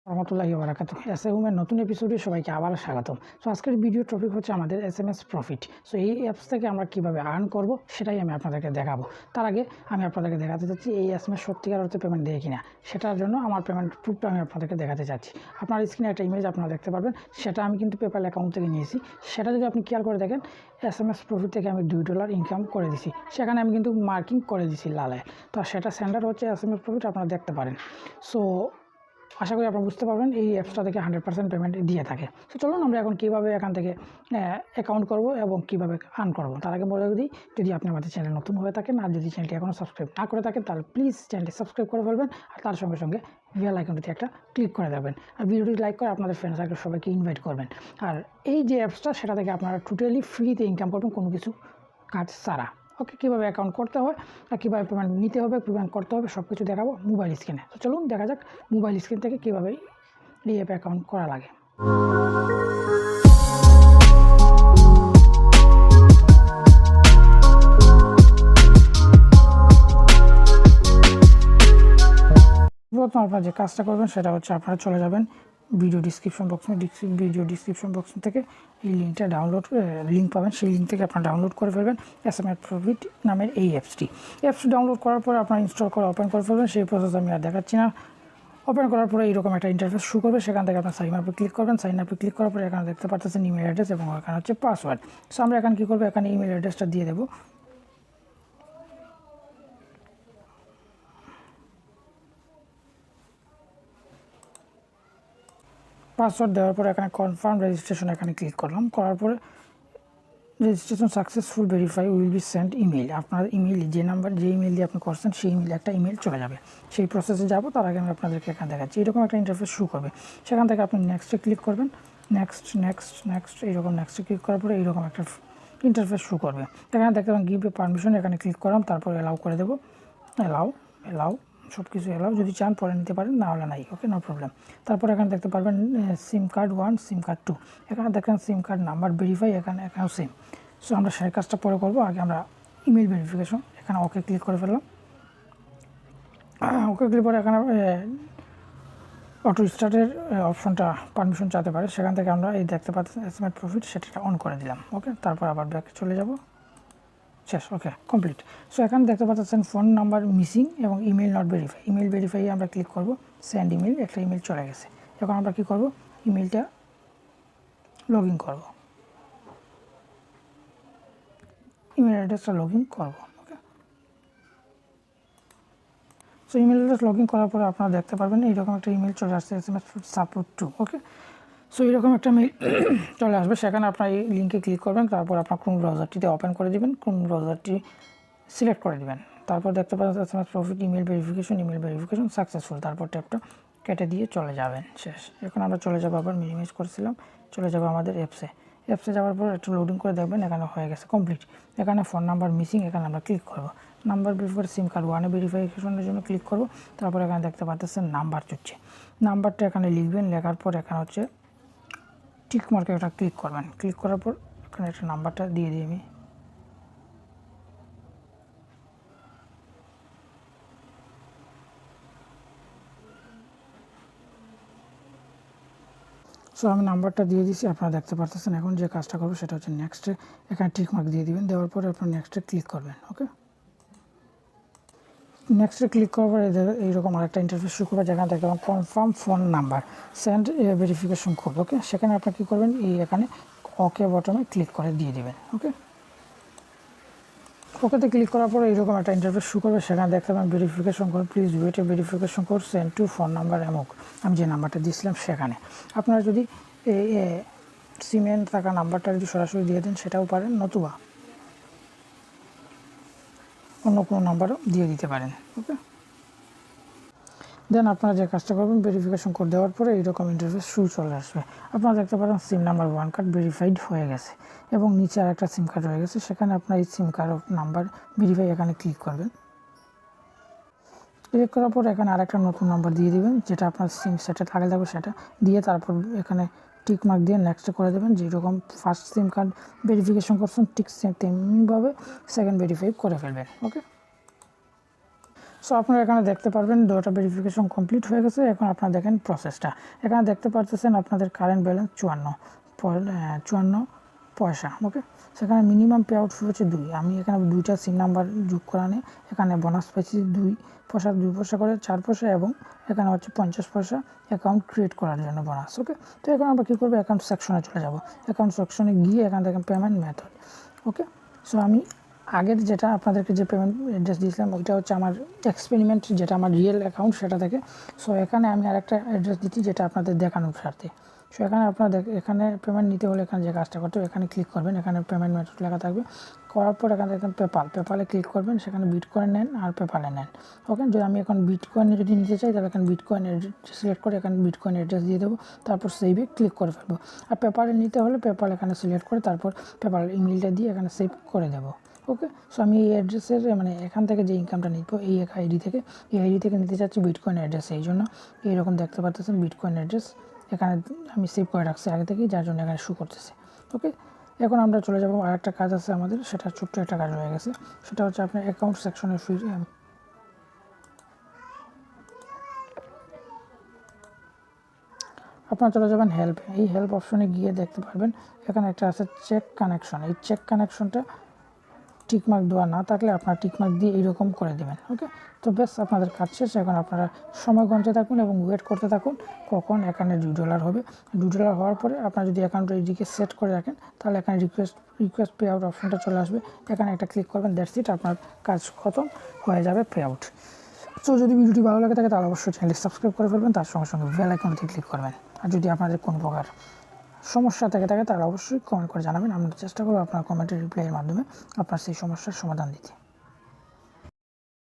রহমতুল্লাহি ওয়া বারাকাতুহু। এসএমের নতুন এপিসোডে সবাইকে আবার স্বাগতম। সো আজকের ভিডিও টপিক হচ্ছে আমাদের এসএমএস প্রফিট। সো এই অ্যাপস থেকে আমরা কীভাবে আর্ন করব সেটাই আমি আপনাদেরকে দেখাবো। তার আগে আমি আপনাদেরকে দেখাতে চাচ্ছি এই এসএমএস সত্যিকার অর্থে পেমেন্ট দেয় কিনা, সেটার জন্য আমার পেমেন্ট প্রুফটা আমি আপনাদেরকে দেখাতে চাচ্ছি। আপনার স্ক্রিনে একটা ইমেজ আপনারা দেখতে পারবেন, সেটা আমি কিন্তু পেপ্যাল অ্যাকাউন্ট থেকে নিয়েছি। সেটা যদি আপনি খেয়াল করে দেখেন, এসএমএস প্রফিট থেকে আমি $2 ইনকাম করে দিছি। সেখানে আমি কিন্তু মার্কিং করে দিছি লালে, তো সেটা সেন্টার হচ্ছে এসএমএস প্রফিট, আপনারা দেখতে পারেন। সো আশা করি আপনারা বুঝতে পারবেন এই অ্যাপসটা থেকে 100% পেমেন্ট দিয়ে থাকে। তো চলুন আমরা এখন কীভাবে এখান থেকে অ্যাকাউন্ট করব এবং কীভাবে আর্ন করব তার আগে বলে দিই, যদি আপনি আমাদের চ্যানেল নতুন হয়ে থাকেন আর যদি চ্যানেলটি এখনও সাবস্ক্রাইব না করে থাকেন তাহলে প্লিজ চ্যানেলটি সাবস্ক্রাইব করে ফেলবেন, আর তার সঙ্গে সঙ্গে বেল আইকনটিতে একটা ক্লিক করে দেবেন, আর ভিডিওটি লাইক করে আপনাদের ফ্রেন্ড সার্কেল সবাইকে ইনভাইট করবেন। আর এই যে অ্যাপসটা, সেটা থেকে আপনারা টোটালি ফ্রিতে ইনকাম করবেন, কোনো কিছু কাজ ছাড়া। ওকে, কীভাবে অ্যাকাউন্ট করতে হয় আর কীভাবে পেমেন্ট নিতে হবে, পেমেন্ট করতে হবে, সব কিছু দেখাবো মোবাইল স্ক্রিনে। তো চলুন দেখা যাক মোবাইল স্ক্রিন থেকে কীভাবে এই অ্যাপে অ্যাকাউন্ট করা লাগে। প্রথম আপনারা যে কাজটা করবেন সেটা হচ্ছে আপনারা চলে যাবেন ভিডিও ডিসক্রিপশন বক্স থেকে এই লিঙ্কটা লিঙ্ক পাবেন, সেই লিঙ্ক থেকে আপনারা ডাউনলোড করে ফেলবেন এসএমএস প্রফিট নামের এই অ্যাপসটি ডাউনলোড করার পরে আপনারা ইনস্টল করে ওপেন করে ফেলবেন। সেই প্রসেস আমি আর দেখাচ্ছি না। ওপেন করার পরে এইরকম একটা ইন্টারফেস শুরু করবে, সেখান থেকে আপনার সাইন আপে ক্লিক করবেন। সাইন আপে ক্লিক করার পরে এখানে দেখতে পাচ্ছেন ইমেল অ্যাড্রেস এবং এখানে হচ্ছে পাসওয়ার্ড। সো আমরা এখানে কী করবো, এখানে ইমেল অ্যাড্রেসটা দিয়ে দেবো। পাসওয়ার্ড দেওয়ার পরে এখানে কনফার্ম রেজিস্ট্রেশন এখানে ক্লিক করলাম। করার পরে registration successful, verify will be send email. আপনার ইমেল যে ইমেল দিয়ে আপনি করছেন সেই ইমেল একটা ইমেল চলে যাবে। সেই প্রসেসে যাব, তার আগে আমি আপনাদেরকে এখানে দেখাচ্ছি। এরকম একটা ইন্টারফেস শুরু করবে, সেখান থেকে আপনি নেক্সটে ক্লিক করবেন। নেক্সট এইরকম নেক্সটে ক্লিক করার পরে এইরকম একটা ইন্টারফেস শুরু করবে। এখানে দেখতে পাবেন গিভ এ পারমিশন, এখানে ক্লিক করলাম, তারপর অ্যালাউ করে দেবো। অ্যালাউ সব কিছু এলাও, যদি চান পরে নিতে পারেন, না হলে নাই। ওকে, নো প্রবলেম। তারপর এখানে দেখতে পারবেন সিম কার্ড 1, সিম কার্ড 2, এখানে দেখেন সিম কার্ড নাম্বার ভেরিফাই, এখানেও সেম। সো আমরা সেই কাজটা পরে করবো, আগে আমরা ইমেল ভেরিফিকেশন এখানে ওকে ক্লিক করে ফেললাম। ওকে ক্লিক করে এখানে অটো স্টার্টের অপশনটা পারমিশন চাইতে পারে, সেখান থেকে আমরা এই দেখতে পাচ্ছি এসএমএস প্রফিট, সেটা অন করে দিলাম। ওকে, তারপর আবার ব্যাকে চলে যাব। শেষ। ওকে, কমপ্লিট। সো এখানে দেখতে পাচ্ছেন ফোন নাম্বার মিসিং এবং email not verify. Email verify আমরা ক্লিক করব, সেন্ড ইমেল, একটা ইমেল চলে গেছে। এখন আমরা কী করব, ইমেলটা লগ ইন করব, ইমেল অ্যাড্রেসটা লগ ইন করবো। Okay, so email address log in করার পরে আপনারা দেখতে পারবেন এইরকম একটা ইমেল চলে আসছে, SMS support to. Okay, so এরকম একটা মেইল চলে আসবে, সেখানে আপনার এই লিঙ্কে ক্লিক করবেন, তারপর আপনার কোন ব্রাউজারটিতে ওপেন করে দেবেন, কোন ব্রাউজারটি সিলেক্ট করে দেবেন। তারপর দেখতে পাচ্ছেন SMS profit email verification successful, তারপর ট্যাপটা কেটে দিয়ে চলে যাবেন। শেষ। এখন আমরা চলে যাবো, আবার মিনিমাইজ করেছিলাম, চলে যাবো আমাদের অ্যাপসে যাওয়ার পর একটু লোডিং করে দেখবেন, এখানে হয়ে গেছে কমপ্লিট। এখানে ফোন নাম্বার মিসিং, এখানে আমরা ক্লিক করবো। নাম্বার ভেরিফাই সিম কার্ড 1 ভেরিফিকেশনের জন্য ক্লিক করবো। তারপর এখানে দেখতে পাচ্ছেন নাম্বার চুচ্ছে, নাম্বারটা এখানে লিখবেন, লেখার পর এখানে হচ্ছে টিক মার্কে একটা ক্লিক করবেন। ক্লিক করার পর এখানে একটা নাম্বারটা দিয়ে দিই আমি। সো আমি নাম্বারটা দিয়ে দিচ্ছি, আপনারা দেখতে পাচ্ছেন। এখন যে কাজটা করবো সেটা হচ্ছে নেক্সটে এখানে টিক মার্ক দিয়ে দিবেন, দেওয়ার পরে আপনার নেক্সটে ক্লিক করবেন। ওকে, নেক্সটে ক্লিক করার পরে এইরকম আরেকটা ইন্টারফেস শুরু করবে, যেখানে দেখতে পাবেন confirm phone number send verification code. Okay, সেখানে আপনি কী করবেন, এখানে ওকে বটমে ক্লিক করে দিয়ে দেবেন। ওকেতে ক্লিক করার পরে এইরকম একটা ইন্টারফেস শুরু করবে, সেখানে দেখতে পাবেন verification code, please wait a verification code send to phone number এমক। আমি যে নাম্বারটা দিয়েছিলাম সেখানে আপনারা যদি সিমে থাকা নাম্বারটা যদি সরাসরি দিয়ে দেন সেটাও পারেন, নতুবা অন্য কোনো নাম্বারও দিয়ে দিতে পারেন। ওকে, দেন আপনারা যে কাজটা করবেন, ভেরিফিকেশন কোড দেওয়ার পরে এইরকম ইন্টারফেস শুরু চলে আসবে। আপনারা দেখতে পারেন সিম নাম্বার 1 কার্ড ভেরিফাইড হয়ে গেছে এবং নিচে আর একটা সিম কার্ড রয়ে গেছে, সেখানে আপনার এই সিম কার্ড নাম্বার ভেরিফাই এখানে ক্লিক করবেন। ক্লিক করার পর এখানে আরেকটা নতুন নাম্বার দিয়ে দিবেন, যেটা আপনার সিম সেটে আগে থাকবে সেটা দিয়ে, তারপর এখানে টিক মার্ক দিয়ে নেক্সট করে দেবেন। যেরকম ফার্স্ট সিম কার্ড ভেরিফিকেশন করছেন ঠিক তেমনিভাবে সেকেন্ড ভেরিফাই করে ফেলবেন। ওকে, সো আপনারা এখানে দেখতে পারবেন ডেটা ভেরিফিকেশন কমপ্লিট হয়ে গেছে। এখন আপনারা দেখেন প্রসেসটা, এখানে দেখতে পাচ্ছেন আপনাদের কারেন্ট ব্যালেন্স 54 পয়সা। ওকে, সেখানে মিনিমাম পে আউট ফি হচ্ছে 2। আমি এখানে 2টা সিম নাম্বার যোগ করা নিয়ে এখানে বোনাস পেয়েছি 2 পয়সা, 2 পয়সা করে 4 পয়সা, এবং এখানে হচ্ছে 50 পয়সা অ্যাকাউন্ট ক্রিয়েট করার জন্য বোনাস। ওকে, তো এখন আমরা কী করবো, অ্যাকাউন্ট সেকশনে চলে যাব। অ্যাকাউন্ট সেকশনে গিয়ে এখান থেকে পেমেন্ট মেথড। ওকে, সো আমি আগের যেটা আপনাদেরকে যে পেমেন্ট অ্যাড্রেস দিয়েছিলাম ওইটা হচ্ছে আমার এক্সপেরিমেন্ট, যেটা আমার রিয়েল অ্যাকাউন্ট সেটা থেকে। সো এখানে আমি আরেকটা অ্যাড্রেস দিচ্ছি যেটা আপনাদের দেখানোর স্বার্থে। সো এখানে আপনারা এখানে পেমেন্ট নিতে হলে এখানে যে কাজটা করতে হবে, এখানে ক্লিক করবেন, এখানে পেমেন্ট মেথড লেখা থাকবে। করার পর এখানে দেখেন পেপালে ক্লিক করবেন, সেখানে বিটকয়েন নেন আর পেপালে নেন। ওকে, যদি আমি এখন বিটকয়েন যদি নিতে চাই তাহলে এখানে বিটকয়েন সিলেক্ট করে এখানে বিটকয়েন অ্যাড্রেস দিয়ে দেবো, তারপর সেভে ক্লিক করে ফেলবো। আর পেপালে নিতে হলে পেপাল এখানে সিলেক্ট করে তারপর পেপাল ইমেলটা দিয়ে এখানে সেভ করে দেবো। ওকে, সো আমি এই অ্যাড্রেসের মানে এখান থেকে যে ইনকামটা নিব এই আইডি থেকে, এই আইডি থেকে নিতে চাচ্ছি বিটকয়েন অ্যাড্রেস। এই জন্য এইরকম দেখতে পাচ্ছেন বিটকয়েন অ্যাড্রেস এখানে আমি সেভ করে রাখছি আগে থেকেই, যার জন্য এখানে শো করতেছে। ওকে, এখন আমরা চলে যাব, আরেকটা কাজ আছে আমাদের, সেটা ছোট্ট একটা কাজ হয়ে গেছে। সেটা হচ্ছে আপনার অ্যাকাউন্ট সেকশনে আপনারা চলে যাবেন হেল্প। এই হেল্প অপশনে গিয়ে দেখতে পারবেন এখানে একটা আছে চেক কানেকশন। এই চেক কানেকশনটা টিকমার্ক দেওয়া না থাকলে আপনারা টিকমার্ক দিয়ে এইরকম করে দেবেন। ওকে, তো বেশ আপনাদের কাজ শেষ। এখন আপনারা সময় গুনতে থাকুন এবং ওয়েট করতে থাকুন কখন এখানে $2 হবে। $2 হওয়ার পরে আপনারা যদি অ্যাকাউন্ট এইদিকে সেট করে রাখেন তাহলে এখানে রিকোয়েস্ট পে আউট অপশনটা চলে আসবে, এখানে একটা ক্লিক করবেন, দ্যাটস ইট, আপনার কাজ খতম হয়ে যাবে পে আউট। সো যদি ভিডিওটি ভালো লাগে থাকে তাহলে অবশ্যই চ্যানেলটি সাবস্ক্রাইব করে ফেলবেন, তার সঙ্গে সঙ্গে বেল আইকনটি ক্লিক করবেন। আর যদি আপনাদের কোনো প্রকার সমস্যা থেকে থাকে তাহলে অবশ্যই কমেন্ট করে জানাবেন, আমরা চেষ্টা করবো আপনার কমেন্টের রিপ্লাইয়ের মাধ্যমে আপনার সেই সমস্যার সমাধান দিতে।